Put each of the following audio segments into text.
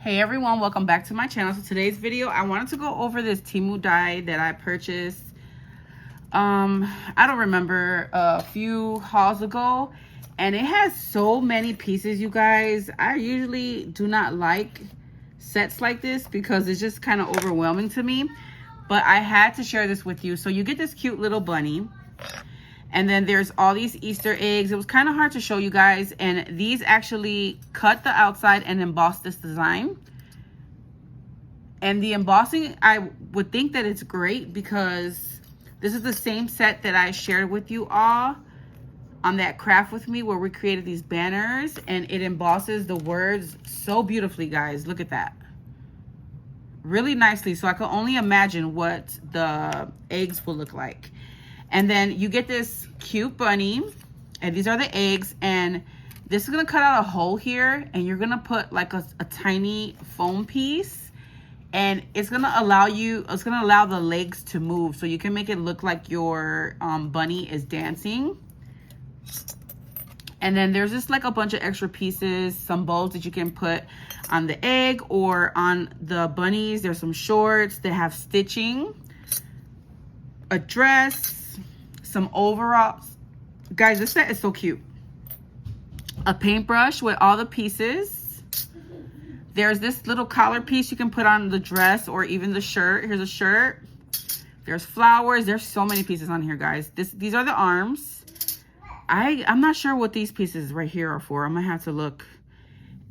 Hey everyone, welcome back to my channel. So today's video, I wanted to go over this Temu die that I purchased I don't remember, a few hauls ago, and it has so many pieces, you guys. I usually do not like sets like this because it's just kind of overwhelming to me, but I had to share this with you. So you get this cute little bunny, and then there's all these Easter eggs. It was kind of hard to show you guys, and these actually cut the outside and emboss this design. And the embossing, I would think that it's great because this is the same set that I shared with you all on that craft with me where we created these banners, and it embosses the words so beautifully, guys. Look at that. Really nicely. So I can only imagine what the eggs will look like. And then you get this cute bunny, and these are the eggs, and this is gonna cut out a hole here, and you're gonna put like a tiny foam piece, and it's gonna allow the legs to move, so you can make it look like your bunny is dancing. And then there's just like a bunch of extra pieces, some bows that you can put on the egg or on the bunnies. There's some shorts that have stitching, a dress, some overalls. Guys, this set is so cute. A paintbrush with all the pieces. There's this little collar piece you can put on the dress or even the shirt. Here's a shirt. There's flowers. There's so many pieces on here, guys. These are the arms. I'm not sure what these pieces right here are for. I'm gonna have to look.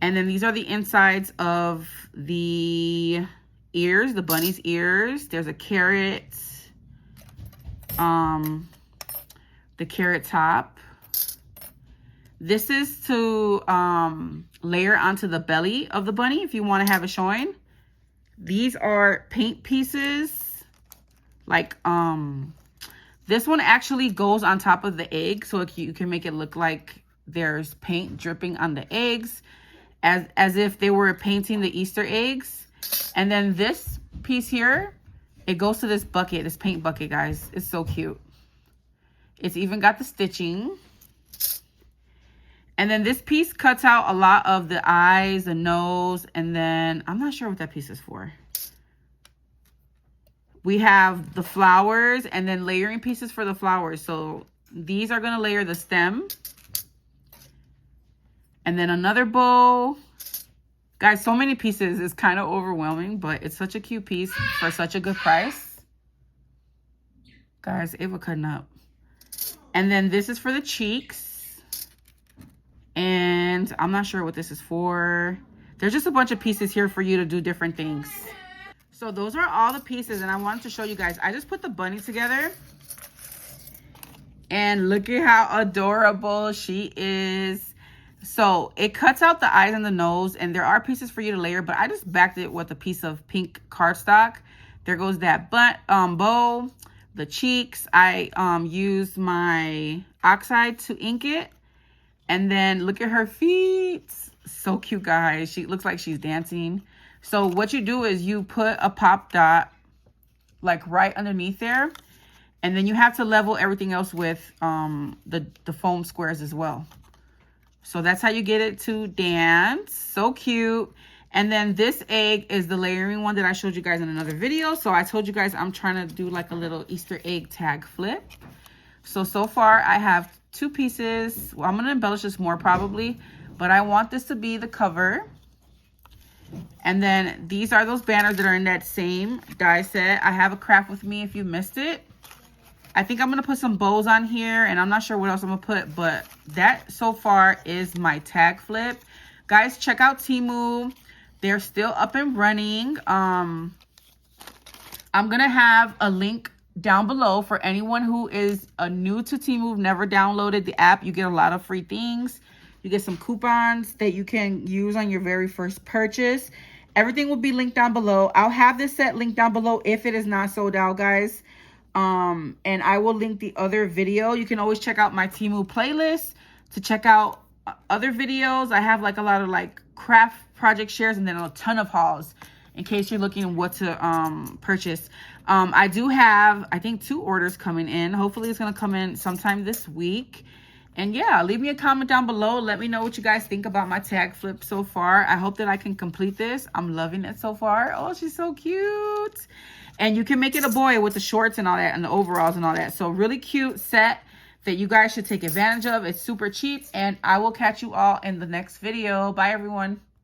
And then these are the insides of the ears, the bunny's ears. There's a carrot, the carrot top. This is to layer onto the belly of the bunny if you want to have it showing. These are paint pieces. Like this one actually goes on top of the egg, so you can make it look like there's paint dripping on the eggs, as if they were painting the Easter eggs. And then this piece here, it goes to this bucket, this paint bucket, guys. It's so cute. It's even got the stitching. And then this piece cuts out a lot of the eyes, the nose, and then I'm not sure what that piece is for. We have the flowers and then layering pieces for the flowers. So these are gonna layer the stem. And then another bow. Guys, so many pieces. It's kind of overwhelming, but it's such a cute piece for such a good price. Guys, Ava cutting up. And then this is for the cheeks. And I'm not sure what this is for. There's just a bunch of pieces here for you to do different things. So those are all the pieces, and I wanted to show you guys. I just put the bunny together. And look at how adorable she is. So it cuts out the eyes and the nose, and there are pieces for you to layer, but I just backed it with a piece of pink cardstock. There goes that bow, the cheeks. I used my oxide to ink it. And then look at her feet. So cute, guys. She looks like she's dancing. So what you do is you put a pop dot like right underneath there. And then you have to level everything else with the foam squares as well. So that's how you get it to dance. So cute. And then this egg is the layering one that I showed you guys in another video. So I told you guys I'm trying to do like a little Easter egg tag flip. So far I have 2 pieces. Well, I'm going to embellish this more probably, but I want this to be the cover. And then these are those banners that are in that same die set. I have a craft with me if you missed it. I think I'm going to put some bows on here, and I'm not sure what else I'm going to put, but that so far is my tag flip. Guys, check out Temu. They're still up and running. I'm going to have a link down below for anyone who is new to Temu, never downloaded the app. You get a lot of free things. You get some coupons that you can use on your very first purchase. Everything will be linked down below. I'll have this set linked down below if it is not sold out, guys. And I will link the other video. You can always check out my Temu playlist to check out other videos. I have like a lot of like craft project shares and then a ton of hauls in case you're looking what to purchase. I do have, I think, 2 orders coming in. Hopefully it's going to come in sometime this week. And yeah, leave me a comment down below. Let me know what you guys think about my tag flip so far. I hope that I can complete this. I'm loving it so far. Oh, she's so cute. And you can make it a boy with the shorts and all that and the overalls and all that. So really cute set that you guys should take advantage of. It's super cheap. And I will catch you all in the next video. Bye, everyone.